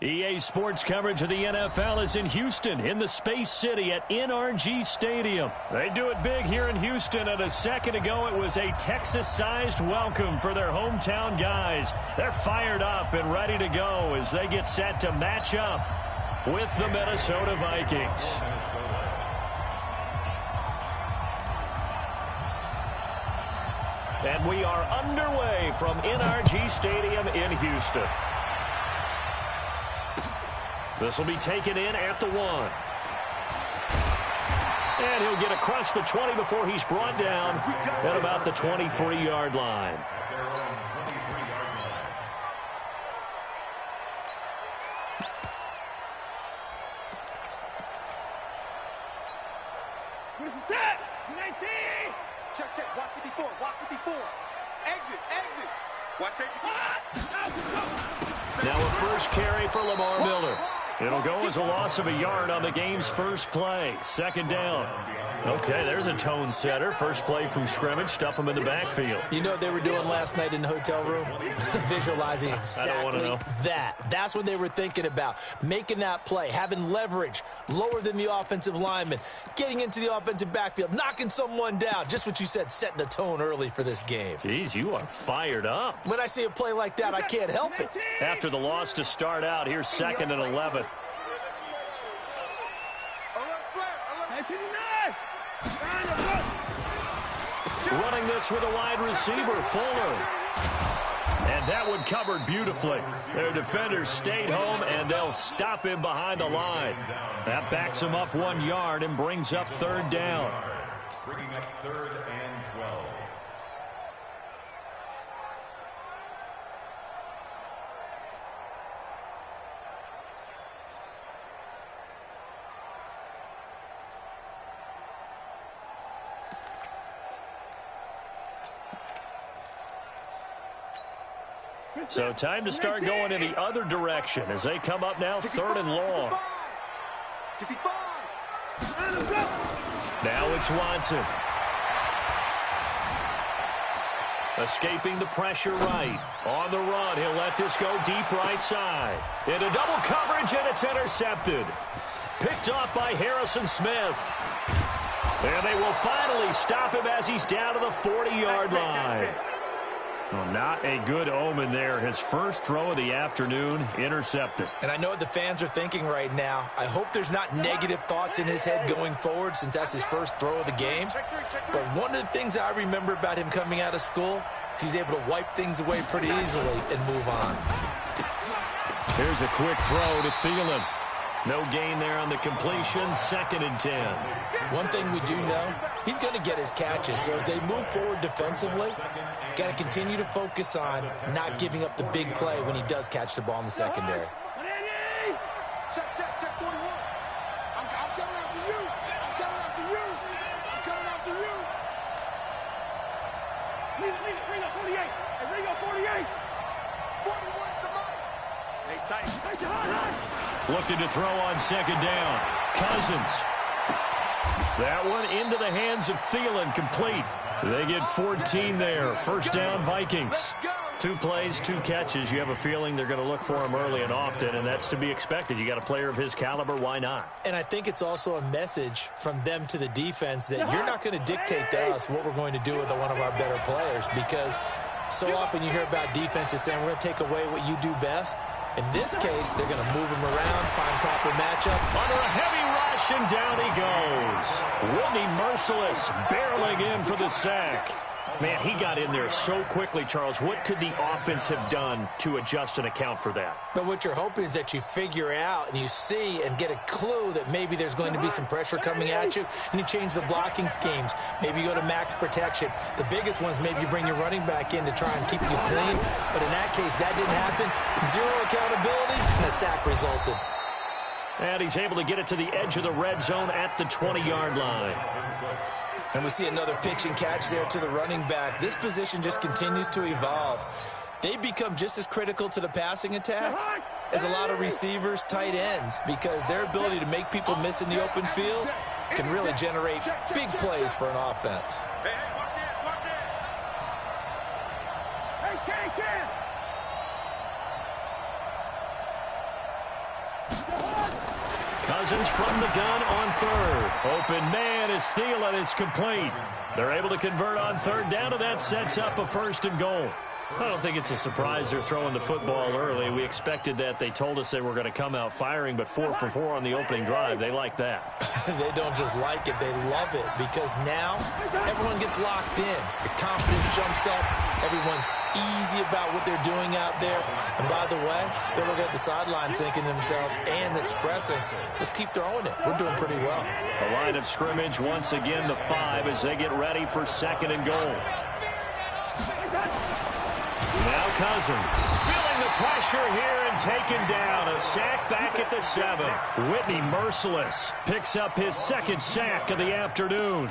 EA Sports coverage of the NFL is in Houston, in the Space City at NRG Stadium. They do it big here in Houston, and a second ago it was a Texas-sized welcome for their hometown guys. They're fired up and ready to go as they get set to match up with the Minnesota Vikings. And we are underway from NRG Stadium in Houston. This will be taken in at the 1. And he'll get across the 20 before he's brought down at about the 23-yard line. Where's that? 19! Check, check. Watch 54. Watch 54. Exit, exit. Watch safety. Now a first carry for Lamar Miller. It'll go as a loss of a yard on the game's first play. Second down. Okay, there's a tone setter. First play from scrimmage. Stuff them in the backfield. You know what they were doing last night in the hotel room? Visualizing exactly that. That's what they were thinking about. Making that play, having leverage, lower than the offensive lineman, getting into the offensive backfield, knocking someone down. Just what you said, setting the tone early for this game. Jeez, you are fired up. When I see a play like that, I can't help it. After the loss to start out, here's 2nd and 11. Running this with a wide receiver, Fuller. And that one covered beautifully. Their defenders stayed home, and they'll stop him behind the line. That backs him up 1 yard and brings up 3rd down. Bringing up 3rd and 12. So time to start going in the other direction as they come up now 3rd and long. Now it's Watson. Escaping the pressure right. On the run, he'll let this go deep right side. Into double coverage, and it's intercepted. Picked off by Harrison Smith. And they will finally stop him as he's down to the 40-yard line. Well, not a good omen there. His first throw of the afternoon, intercepted. And I know what the fans are thinking right now. I hope there's not negative thoughts in his head going forward since that's his first throw of the game. But one of the things I remember about him coming out of school is he's able to wipe things away pretty easily and move on. Here's a quick throw to Thielen. No gain there on the completion. 2nd and 10. One thing we do know, he's going to get his catches. So as they move forward defensively, got to continue to focus on not giving up the big play when he does catch the ball in the secondary. Check, check, check 41. I'm coming after you. I'm coming after you. I'm coming after you. Ring up 48. Hey, ring up 48. 41's the mark. Hey, tight. Hey, high. Looking to throw on 2nd down. Cousins. That one into the hands of Thielen, complete. They get 14 there. First down, Vikings. 2 plays, 2 catches. You have a feeling they're going to look for him early and often, and that's to be expected. You got a player of his caliber, why not? And I think it's also a message from them to the defense that you're not going to dictate to us what we're going to do with one of our better players, because so often you hear about defenses saying we're going to take away what you do best. In this case, they're going to move him around, find proper matchup. Under a heavy rush, and down he goes. Whitney Merciless barreling in for the sack. Man, he got in there so quickly, Charles. What could the offense have done to adjust and account for that? But what you're hoping is that you figure out and you see and get a clue that maybe there's going to be some pressure coming at you, and you change the blocking schemes. Maybe you go to max protection. The biggest one is maybe you bring your running back in to try and keep you clean. But in that case, that didn't happen. 0 accountability, and a sack resulted. And he's able to get it to the edge of the red zone at the 20-yard line. And we see another pitch and catch there to the running back. This position just continues to evolve. They become just as critical to the passing attack as a lot of receivers, tight ends, because their ability to make people miss in the open field can really generate big plays for an offense. Hey, watch it, watch it. Hey, Ken. Cousins from the gun on third. Open man is Thielen. It's complete. They're able to convert on third down, and that sets up a 1st and goal. I don't think it's a surprise they're throwing the football early. We expected that. They told us they were going to come out firing, but 4 for 4 on the opening drive. They like that. They don't just like it, they love it, because now everyone gets locked in. The confidence jumps up. Everyone's easy about what they're doing out there. And by the way, they're looking at the sideline thinking to themselves and expressing, let's keep throwing it. We're doing pretty well. The line of scrimmage once again the 5 as they get ready for 2nd and goal. Now Cousins feeling the pressure here and taken down. A sack back at the 7. Whitney merciless picks up his 2nd sack of the afternoon.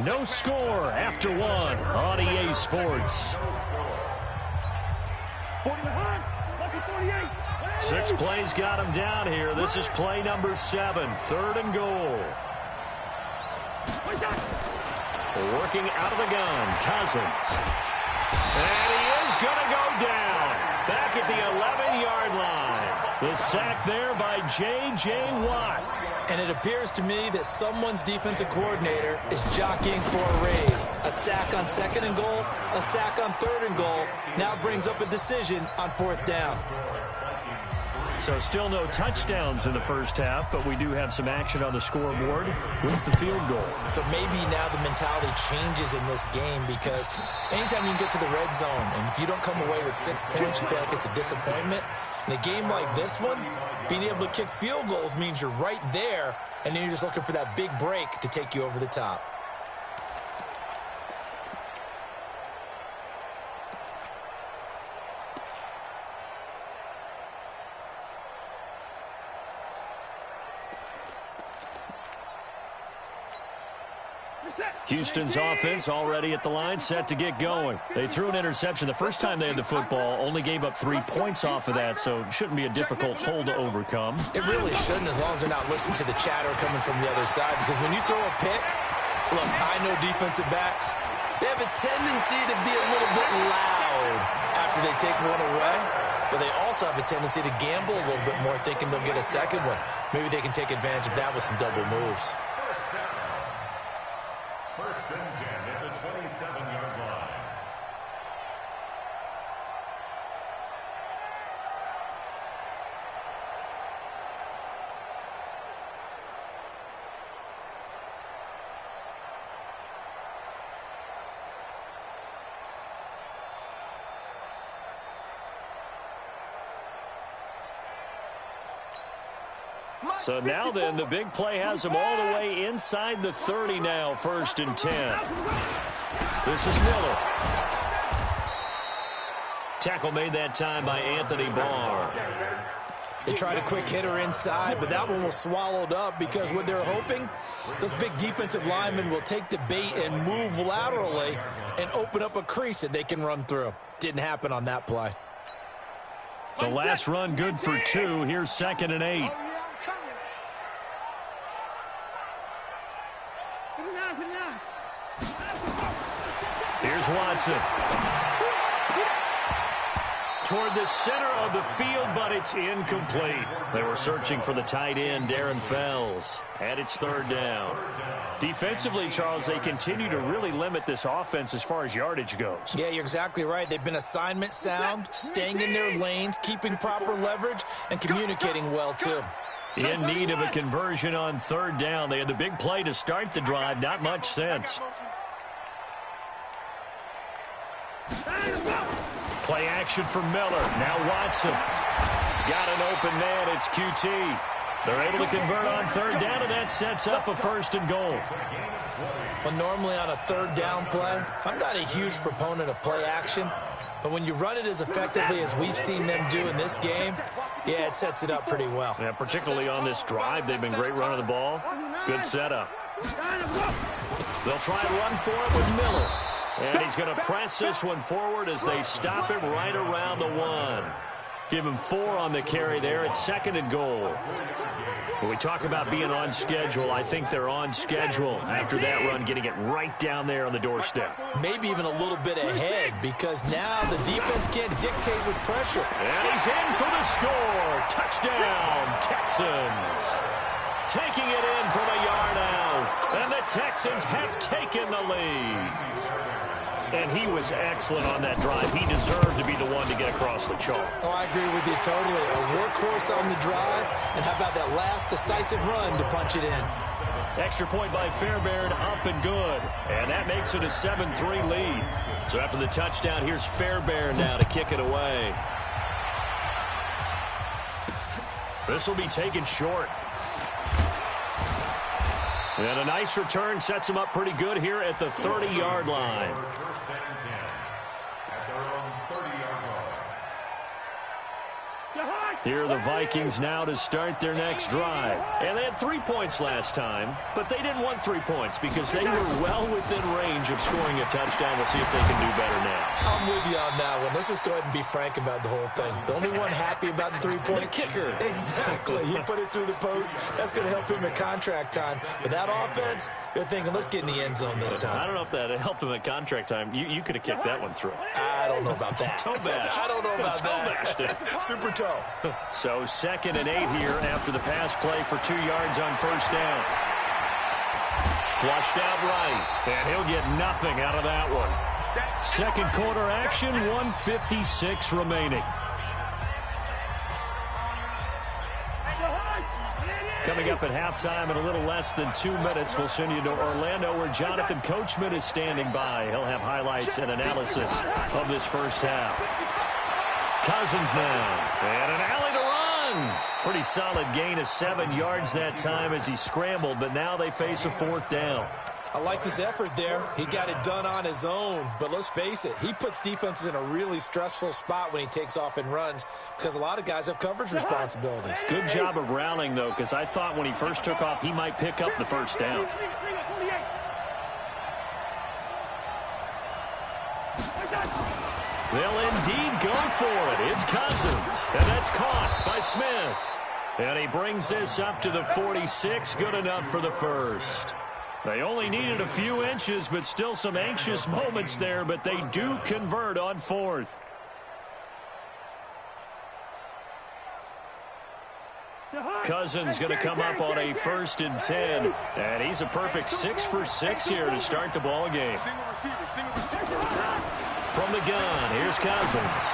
No score after 1 on EA Sports. 6 plays got him down here. This is play number 7, 3rd and goal. Working out of the gun, Cousins. And he is going to go down. Back at the 11-yard line. The sack there by J.J. Watt. And it appears to me that someone's defensive coordinator is jockeying for a raise. A sack on 2nd and goal, a sack on 3rd and goal. Now brings up a decision on 4th down. So still no touchdowns in the first half, but we do have some action on the scoreboard with the field goal. So maybe now the mentality changes in this game, because anytime you can get to the red zone, and if you don't come away with 6 points, you feel like it's a disappointment. In a game like this one, being able to kick field goals means you're right there, and then you're just looking for that big break to take you over the top. Houston's offense already at the line, set to get going. They threw an interception the first time they had the football, only gave up 3 points off of that, so it shouldn't be a difficult hole to overcome. It really shouldn't, as long as they're not listening to the chatter coming from the other side, because when you throw a pick, look, I know defensive backs, they have a tendency to be a little bit loud after they take one away, but they also have a tendency to gamble a little bit more, thinking they'll get a second one. Maybe they can take advantage of that with some double moves. 1st and 10 at the 27-yard line. So now then, the big play has them all the way inside the 30 now, 1st and 10. This is Miller. Tackle made that time by Anthony Barr. They tried a quick hitter inside, but that one was swallowed up, because what they're hoping, those big defensive linemen will take the bait and move laterally and open up a crease that they can run through. Didn't happen on that play. The last run good for 2. Here's 2nd and 8. Here's Watson. Toward the center of the field, but it's incomplete. They were searching for the tight end, Darren Fells. And it's 3rd down. Defensively, Charles, they continue to really limit this offense as far as yardage goes. Yeah, you're exactly right. They've been assignment sound, staying in their lanes, keeping proper leverage, and communicating well, too. In need of a conversion on 3rd down. They had the big play to start the drive. Not much sense. Play action for Miller. Now Watson. Got an open man. It's QT. They're able to convert on 3rd down, and that sets up a 1st and goal. Well, normally on a 3rd down play, I'm not a huge proponent of play action, but when you run it as effectively as we've seen them do in this game, yeah, it sets it up pretty well. Yeah, particularly on this drive. They've been great running the ball. Good setup. They'll try and run for it with Miller. And he's going to press this one forward as they stop him right around the 1. Give him 4 on the carry there. It's 2nd and goal. When we talk about being on schedule, I think they're on schedule after that run, getting it right down there on the doorstep. Maybe even a little bit ahead, because now the defense can't dictate with pressure. And he's in for the score. Touchdown, Texans. Taking it in from a yard out. And the Texans have taken the lead. And he was excellent on that drive. He deserved to be the one to get across the chalk. Oh, I agree with you totally. A workhorse on the drive, and how about that last decisive run to punch it in? Extra point by Fairbairn, up and good. And that makes it a 7-3 lead. So after the touchdown, here's Fairbairn now to kick it away. This will be taken short. And a nice return sets him up pretty good here at the 30-yard line. First and 10 at their own 30-yard line. Here are the Vikings now to start their next drive. And they had 3 points last time, but they didn't want 3 points because they were well within range of scoring a touchdown. We'll see if they can do better now. I'm with you on that one. Let's just go ahead and be frank about the whole thing. The only one happy about the 3-point? The kicker. Exactly. He put it through the post. That's going to help him at contract time. But that offense, they're thinking, let's get in the end zone this time. I don't know if that helped him at contract time. You could have kicked that one through. I don't know about that. Toe bash. I don't know about that. Toe bashed it. Super toe. So 2nd and 8 here after the pass play for 2 yards on first down. Flushed out right, and he'll get nothing out of that one. Second quarter action, 1:56 remaining. Coming up at halftime in a little less than 2 minutes, we'll send you to Orlando where Jonathan Coachman is standing by. He'll have highlights and analysis of this first half. Cousins now, and an alley to run. Pretty solid gain of 7 yards that time as he scrambled, but now they face a 4th down. I like this effort there. He got it done on his own, but let's face it, he puts defenses in a really stressful spot when he takes off and runs because a lot of guys have coverage responsibilities. Good job of rallying, though, because I thought when he first took off, he might pick up the first down. They'll indeed go for it. It's Cousins, and that's caught by Smith. And he brings this up to the 46, good enough for the first. They only needed a few inches, but still some anxious moments there, but they do convert on 4th. Cousins going to come up on a 1st and 10, and he's a perfect 6 for 6 here to start the ball game. From the gun, here's Cousins.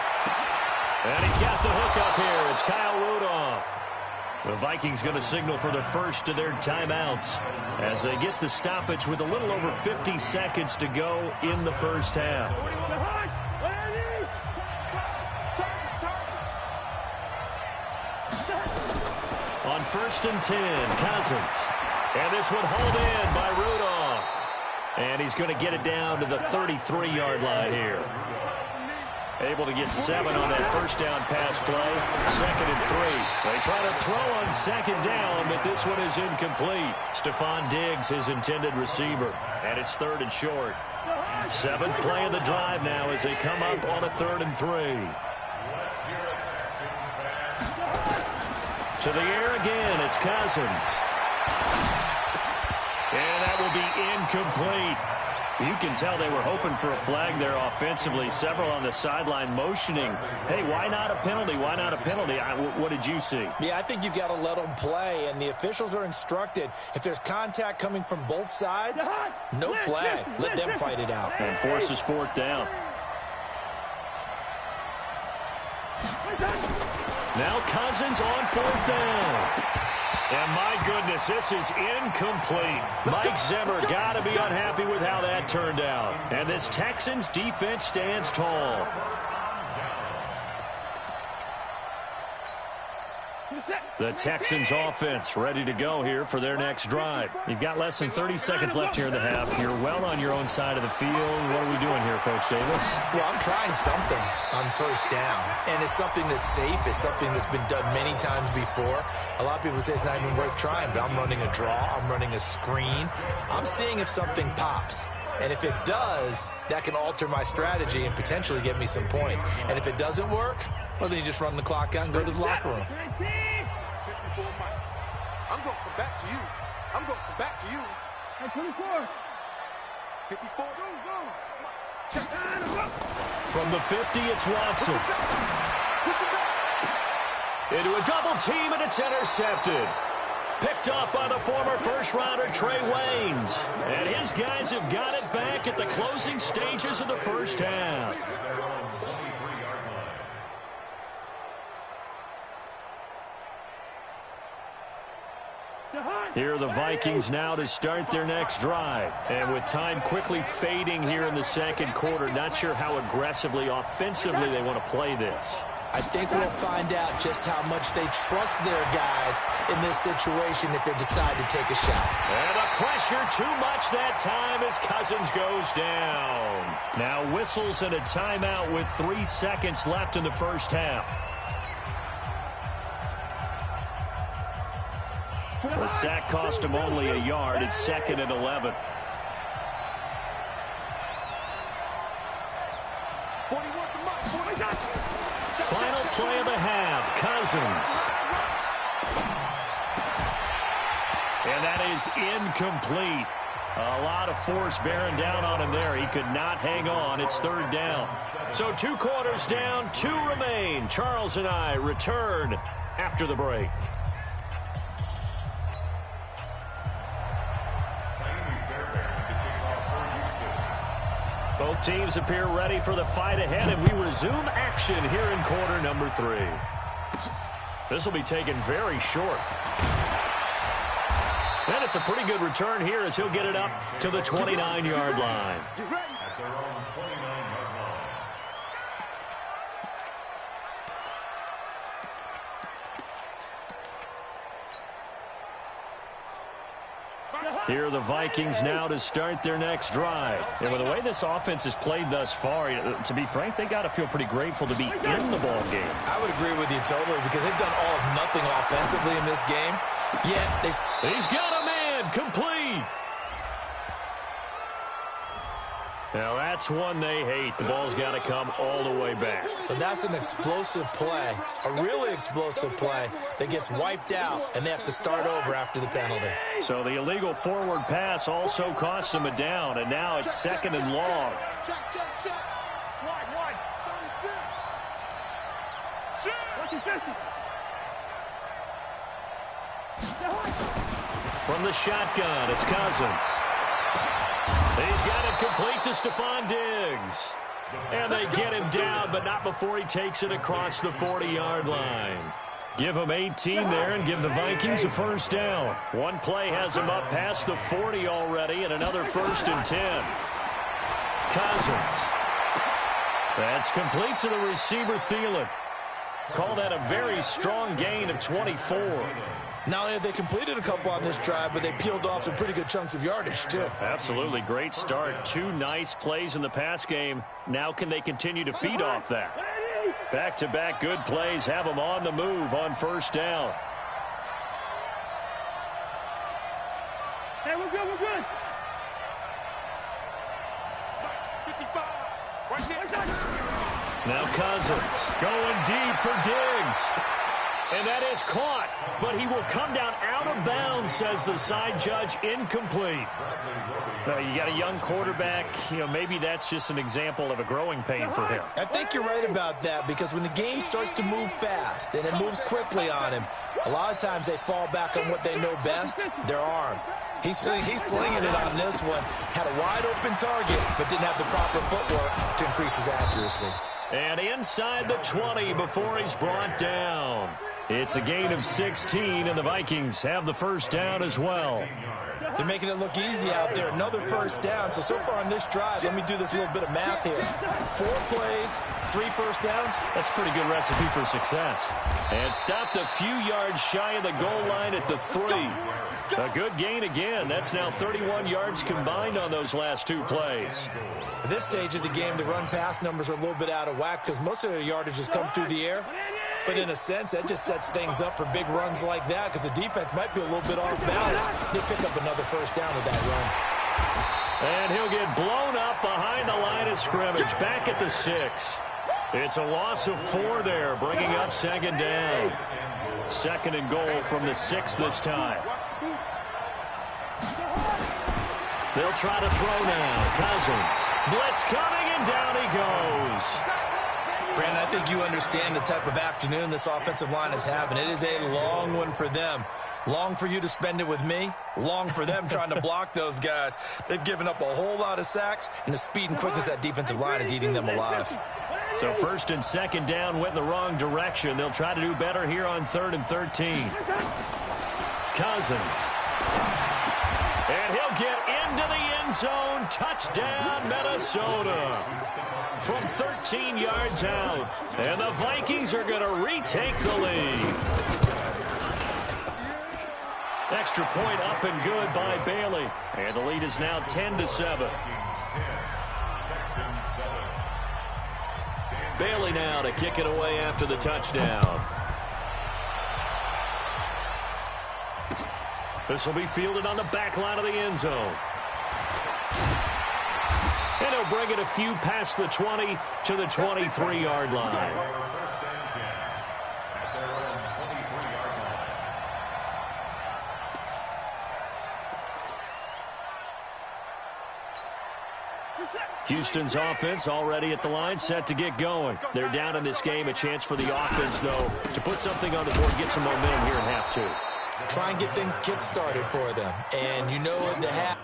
And he's got the hook up here. It's Kyle Rudolph. The Vikings going to signal for the first of their timeouts as they get the stoppage with a little over 50 seconds to go in the first half. On 1st and 10, Cousins. And this one hauled in by Rudolph. And he's going to get it down to the 33-yard line here. Able to get 7 on that first down pass play. 2nd and 3. They try to throw on 2nd down, but this one is incomplete. Stephon Diggs, his intended receiver. And it's 3rd and short. 7th play of the drive now as they come up on a 3rd and 3. To the air again, it's Cousins. And that will be incomplete. You can tell they were hoping for a flag there offensively. Several on the sideline motioning, hey, why not a penalty? Why not a penalty? What did you see? Yeah, I think you've got to let them play, and the officials are instructed. If there's contact coming from both sides, no flag. Let them fight it out. And forces 4th down. Now Cousins on 4th down. And my goodness, this is incomplete. Mike Zimmer got to be unhappy with how that turned out. And this Texans defense stands tall. The Texans offense ready to go here for their next drive. You've got less than 30 seconds left here in the half. You're well on your own side of the field. What are we doing here, Coach Davis? Well, I'm trying something on first down. And it's something that's safe. It's something that's been done many times before. A lot of people say it's not even worth trying, but I'm running a draw. I'm running a screen. I'm seeing if something pops. And if it does, that can alter my strategy and potentially get me some points. And if it doesn't work, well, then you just run the clock out and go to the locker room. 54 Mike. I'm going to come back to you. I'm going to come back to you. Hey, 24. 54. Go. Check time. From the 50, it's Watson. Push it back. Into a double team, and it's intercepted. Picked off by the former first-rounder Trey Waynes. And his guys have got it back at the closing stages of the first half. Here are the Vikings now to start their next drive. And with time quickly fading here in the second quarter, not sure how aggressively, offensively they want to play this. I think we'll find out just how much they trust their guys in this situation if they decide to take a shot. And the pressure too much that time as Cousins goes down. Now whistles and a timeout with 3 seconds left in the first half. The sack cost him only a yard. It's 2nd and 11. 41 to Mike. Final play of the half, Cousins. And that is incomplete. A lot of force bearing down on him there. He could not hang on. It's 3rd down. So 2 quarters down, 2 remain. Charles and I return after the break. Both teams appear ready for the fight ahead, and we resume action here in quarter number 3. This will be taken very short. And it's a pretty good return here as he'll get it up to the 29-yard line. At their own 29-yard line. Here are the Vikings now to start their next drive. And with the way this offense has played thus far, to be frank, they got to feel pretty grateful to be in the ball game. I would agree with you totally because they've done all of nothing offensively in this game. Yet He's got a man complete. Now that's one they hate. The ball's got to come all the way back. So that's an explosive play, a really explosive play that gets wiped out, and they have to start over after the penalty. So the illegal forward pass also costs them a down, and now it's 2nd and long. Check. Wide. 36. From the shotgun, it's Cousins. He's got it complete to Stephon Diggs. And they get him down, but not before he takes it across the 40-yard line. Give him 18 there and give the Vikings a first down. One play has him up past the 40 already, and another 1st and 10. Cousins. That's complete to the receiver, Thielen. Call that a very strong gain of 24. Not only have they completed a couple on this drive, but they peeled off some pretty good chunks of yardage, too. Absolutely. Great start. 2 nice plays in the pass game. Now can they continue to feed off that? Back-to-back good plays have them on the move on first down. Hey, we're good. 55. Right there. Now Cousins going deep for Diggs. And that is caught, but he will come down out of bounds, says the side judge, incomplete. You got a young quarterback, maybe that's just an example of a growing pain for him. I think you're right about that because when the game starts to move fast and it moves quickly on him, a lot of times they fall back on what they know best, their arm. He's slinging it on this one. Had a wide open target, but didn't have the proper footwork to increase his accuracy. And inside the 20 before he's brought down. It's a gain of 16, and the Vikings have the first down as well. They're making it look easy out there. Another first down. So far on this drive, let me do this little bit of math here. 4 plays, 3 first downs. That's a pretty good recipe for success. And stopped a few yards shy of the goal line at the 3. A good gain again. That's now 31 yards combined on those last 2 plays. At this stage of the game, the run-pass numbers are a little bit out of whack because most of the yardage has come through the air. But in a sense, that just sets things up for big runs like that because the defense might be a little bit off balance. They pick up another first down with that run. And he'll get blown up behind the line of scrimmage, back at the 6. It's a loss of 4 there, bringing up second down. Second and goal from the 6 this time. They'll try to throw now. Cousins. Blitz coming, and down he goes. Brandon, I think you understand the type of afternoon this offensive line is having. It is a long one for them. Long for you to spend it with me. Long for them trying to block those guys. They've given up a whole lot of sacks, and the speed and quickness of that defensive line is eating them alive. So first and second down went in the wrong direction. They'll try to do better here on 3rd and 13. Cousins. And he'll get into the end zone. Touchdown, Minnesota. From 13 yards out. And the Vikings are going to retake the lead. Extra point up and good by Bailey. And the lead is now 10-7. Bailey now to kick it away after the touchdown. This will be fielded on the back line of the end zone. And he'll bring it a few past the 20 to the 23-yard line. Houston's offense already at the line, set to get going. They're down in this game. A chance for the offense, though, to put something on the board, get some momentum here in half 2. Try and get things kick-started for them. And you know at the half.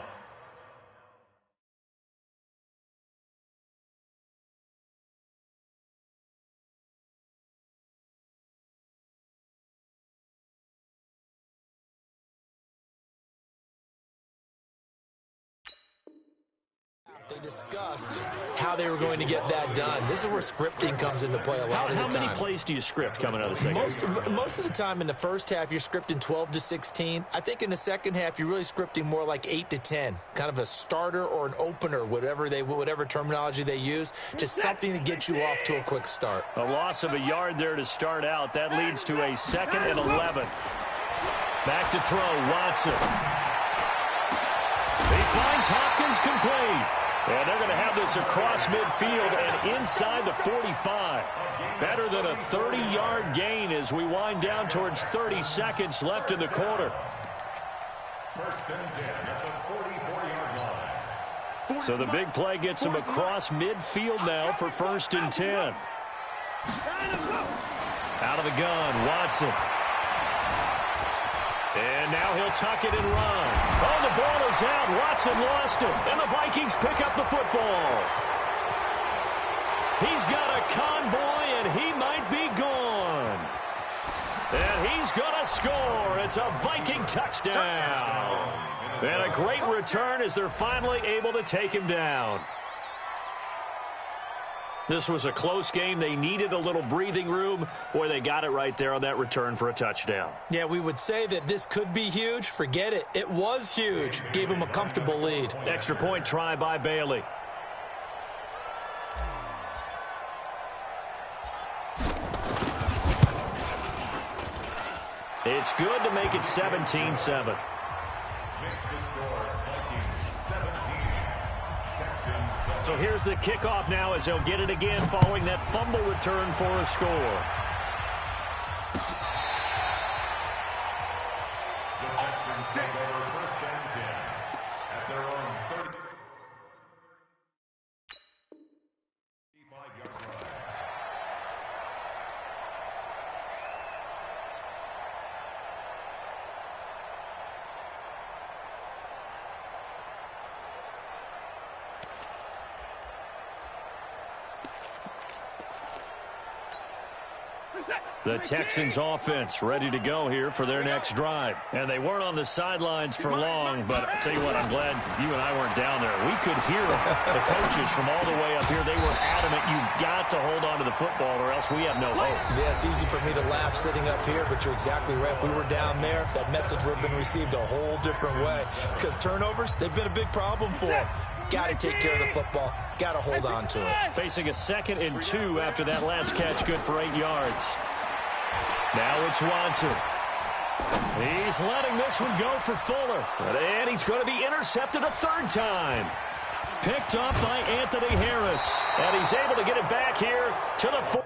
They discussed how they were going to get that done. This is where scripting comes into play a lot of the time. How many plays do you script coming out of the second? Most of the time in the first half, you're scripting 12 to 16. I think in the second half, you're really scripting more like 8 to 10. Kind of a starter or an opener, whatever terminology they use. Just something to get you off to a quick start. A loss of a yard there to start out. That leads to a 2nd and 11. Back to throw, Watson. He finds Hopkins complete. And they're going to have this across midfield and inside the 45. Better than a 30-yard gain as we wind down towards 30 seconds left in the quarter. First and 10 at the 44-yard line. So the big play gets him across midfield now for 1st and 10. Out of the gun, Watson. And now he'll tuck it and run. Oh, the ball is out. Watson lost it. And the Vikings pick up the football. He's got a convoy, and he might be gone. And he's going to score. It's a Viking touchdown. And a great return as they're finally able to take him down. This was a close game. They needed a little breathing room. Boy, they got it right there on that return for a touchdown. Yeah, we would say that this could be huge. Forget it. It was huge. Gave him a comfortable lead. Extra point try by Bailey. It's good to make it 17-7. So here's the kickoff now as they'll get it again following that fumble return for a score. The Texans take over 1st and 10 at their own 35-yard line. The Texans offense ready to go here for their next drive. And they weren't on the sidelines for long, but I'll tell you what, I'm glad you and I weren't down there. We could hear them. The coaches from all the way up here, they were adamant, you've got to hold on to the football or else we have no hope. Yeah, it's easy for me to laugh sitting up here, but you're exactly right. If we were down there, that message would have been received a whole different way. Because turnovers, they've been a big problem for them. Got to take care of the football. Got to hold on to it. Facing a 2nd and 2 after that last catch, good for 8 yards. Now it's Watson. He's letting this one go for Fuller. And he's going to be intercepted a third time. Picked up by Anthony Harris. And he's able to get it back here to the 4.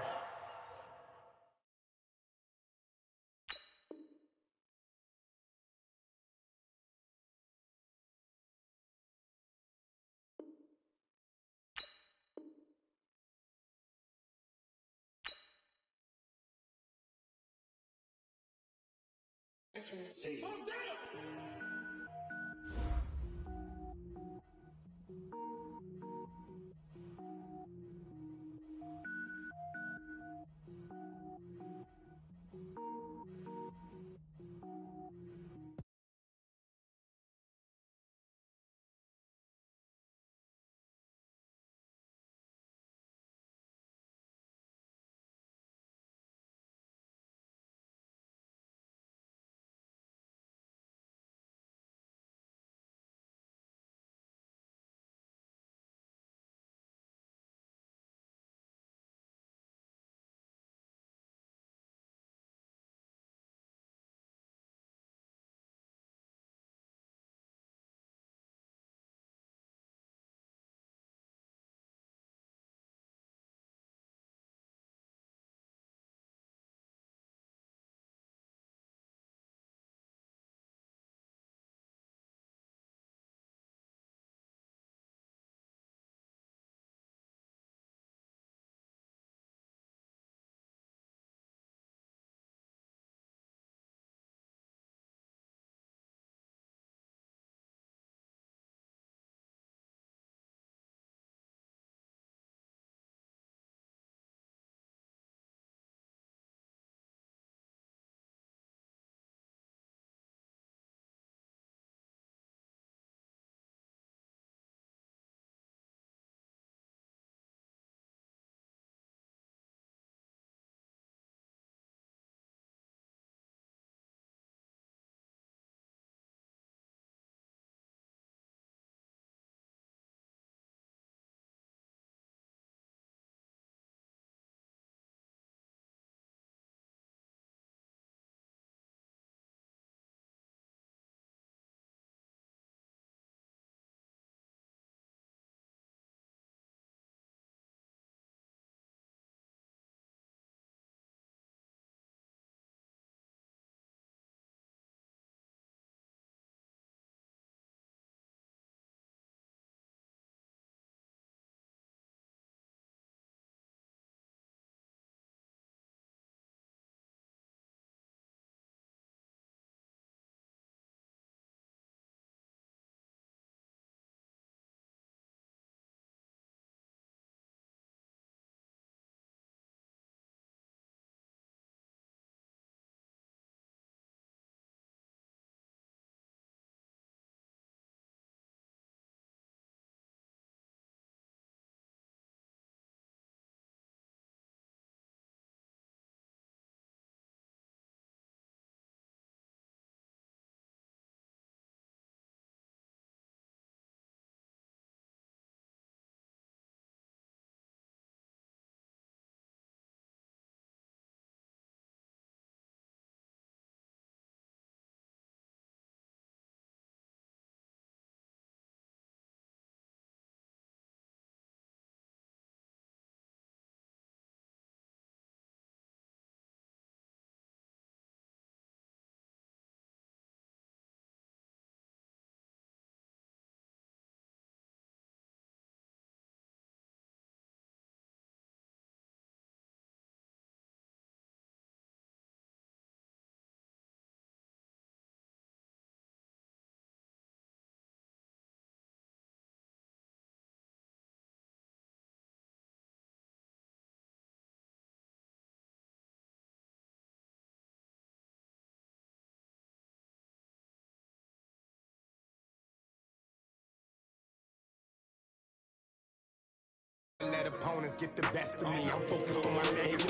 Let opponents get the best of me. I'm focused on my legacy.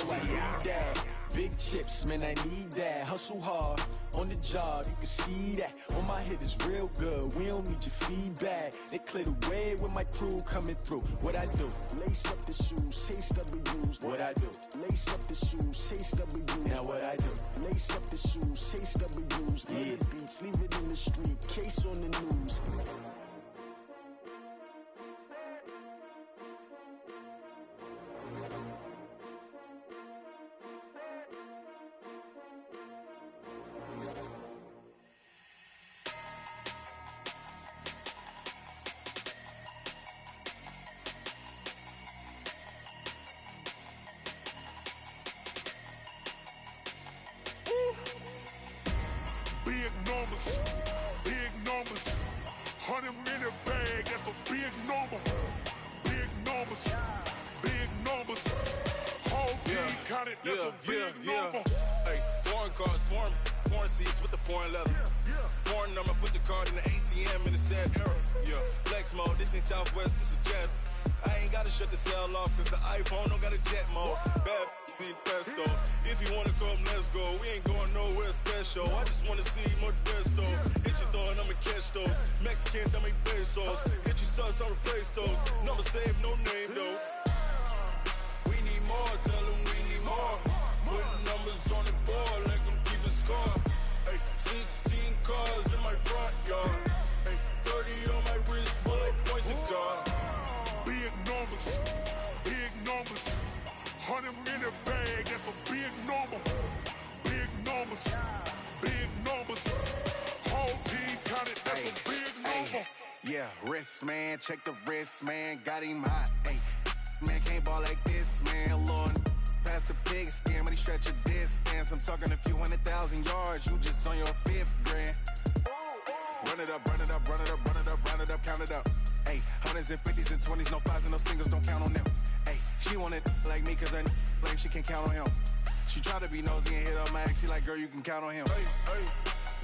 Big chips, man, I need that. Hustle hard on the job, you can see that. On my hit is real good, we don't need your feedback. They clear the way with my crew coming through. What I do? Lace up the shoes, chase W's. What I do? Lace up the shoes, chase W's. Now what I do? Lace up the shoes, chase W's. Yeah, beats, leave it in the street, case on the news. Big numbers, 100-minute bag, that's a big number. Big numbers, whole team counted, that's a big number. Hey, foreign cars, foreign seats with the foreign leather. Foreign number, put the card in the ATM in the sad era. Yeah, flex mode, this ain't Southwest, this is Jet. I ain't gotta shut the cell off, cause the iPhone don't got a jet mode. Bad need pesto. If you wanna come, let's go. We ain't going nowhere special. I just wanna see more desto. Hit your throw and I'ma catch those. Mexican, dame pesos. Hit your sus, I'll replace those. Number save, no name though. We need more, tell them we need more. Putting numbers on the board, let them keep a score. Hey, 16 cars in my front yard. Hey, 30 on my wrist, bullet point to God. Big numbers, 100-minute bag, that's a big number. Big numbers, whole team counted, that's a big number. Yeah, wrist man, check the wrist man, got him hot. Ay, man can't ball like this, man. Lord, past the pig skin when he stretch a distance. I'm talking a few 100,000 yards, you just on your 5th grand. Run it up, count it up. Ay, hundreds and 50s and 20s, no 5s and no singles, don't count on them. Ay, she want it like me, cause her blame she can count on him. She try to be nosy and hit up my ex, she like, girl, you can count on him. Hey,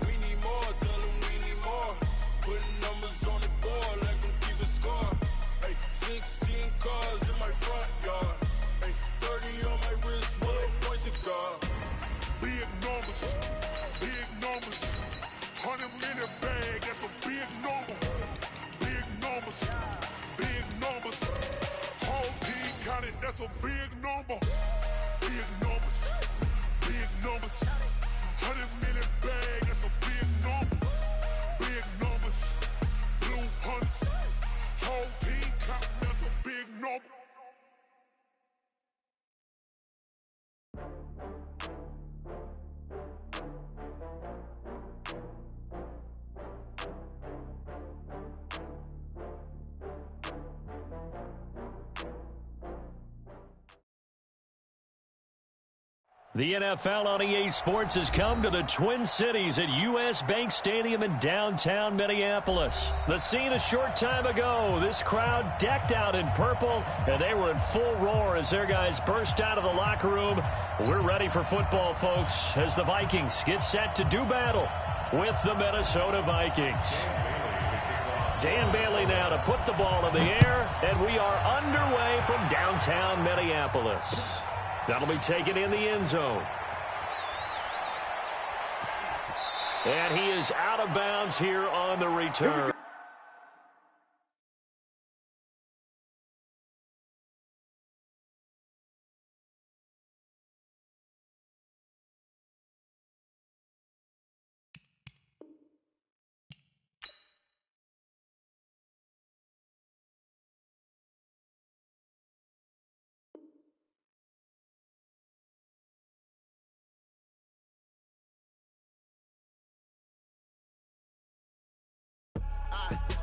we need more, tell them we need more. Putting numbers on the board, let them keep a score. Hey, 16 cars in my front yard. Hey, 30 on my wrist, bullet point to God. Big numbers, 100-minute bag, that's a big number. Big numbers, whole team counted, that's a big number. Big numbers, 100-minute bag, that's a big number. Big numbers, blue hunts, whole team counted, that's a big number. The NFL on EA Sports has come to the Twin Cities at U.S. Bank Stadium in downtown Minneapolis. The scene a short time ago, this crowd decked out in purple, and they were in full roar as their guys burst out of the locker room. We're ready for football, folks, as the Vikings get set to do battle with the Minnesota Vikings. Dan Bailey now to put the ball in the air, and we are underway from downtown Minneapolis. That'll be taken in the end zone. And he is out of bounds here on the return.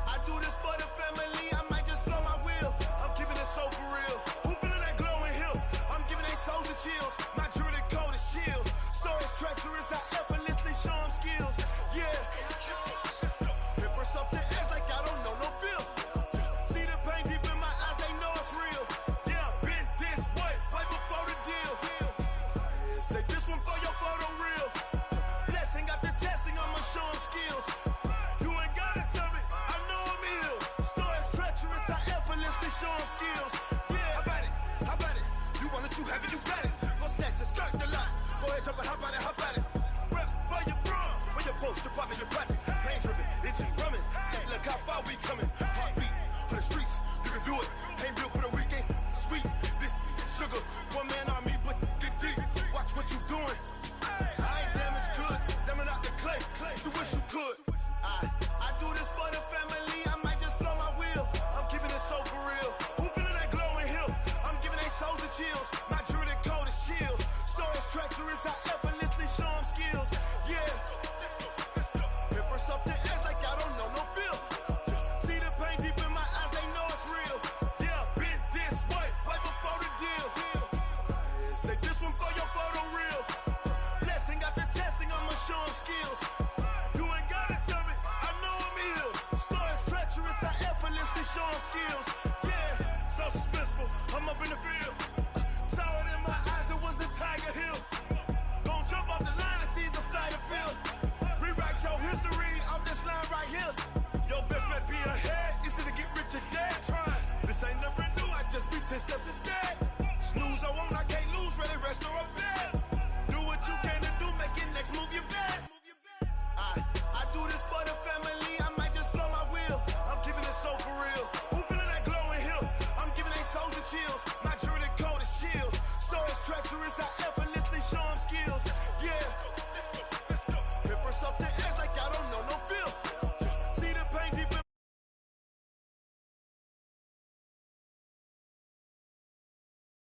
I do this for the family, I might just blow my wheel. I'm keeping it so for real. Who feeling that glowing hill? I'm giving they soldier chills. My jewelry code is chill. Stories treacherous, I effortlessly show them skills. Yeah. Paper stuff the edge like I don't know no bill. See the pain deep in my eyes, they know it's real. Yeah, been this way, way before the deal. Say this one for your photo reel. Blessing after testing, I'ma show them skills. You ain't gotta tell me, I know I'm ill. Stories treacherous. far we coming. Heartbeat on the streets, you can do it. Ain't built for the weekend. Sweet, this sugar, one man army, but get deep. Watch what you doing. I ain't damaged goods, damn it out the clay. You wish you could. I do this for the family. I might just blow my wheel. I'm keeping it so for real. Who feeling that glowing hill? I'm giving they souls the chills. My jewelry code is chill. Stories treacherous, I effortlessly show them skills. Yeah. Hit first off the edge like I don't know no feel. See the pain deep in my eyes, they know it's real. Yeah, been this way, right before the deal. Say this one for your photo real. Blessing after testing, I'ma show them skills. You ain't gotta tell me, I know I'm ill. Stories treacherous, I effortlessly show them skills. Yeah, so suspenseful, I'm up in the field. Saw it in my eyes, it was the Tiger Hill. Gon' jump off the line and see the flight of field. Rewrite your history off this line right here. Your best bet be ahead, easy to get rich or dead trying. This ain't never new, I just be 10 steps instead. Snooze, I won't, I can't lose, ready, rest or a bed. Do what you can to do, make it next move your best. I do this for the family, I might just blow my wheel. I'm keeping it so for real. Who feeling that glowing hill? I'm giving they souls the chills.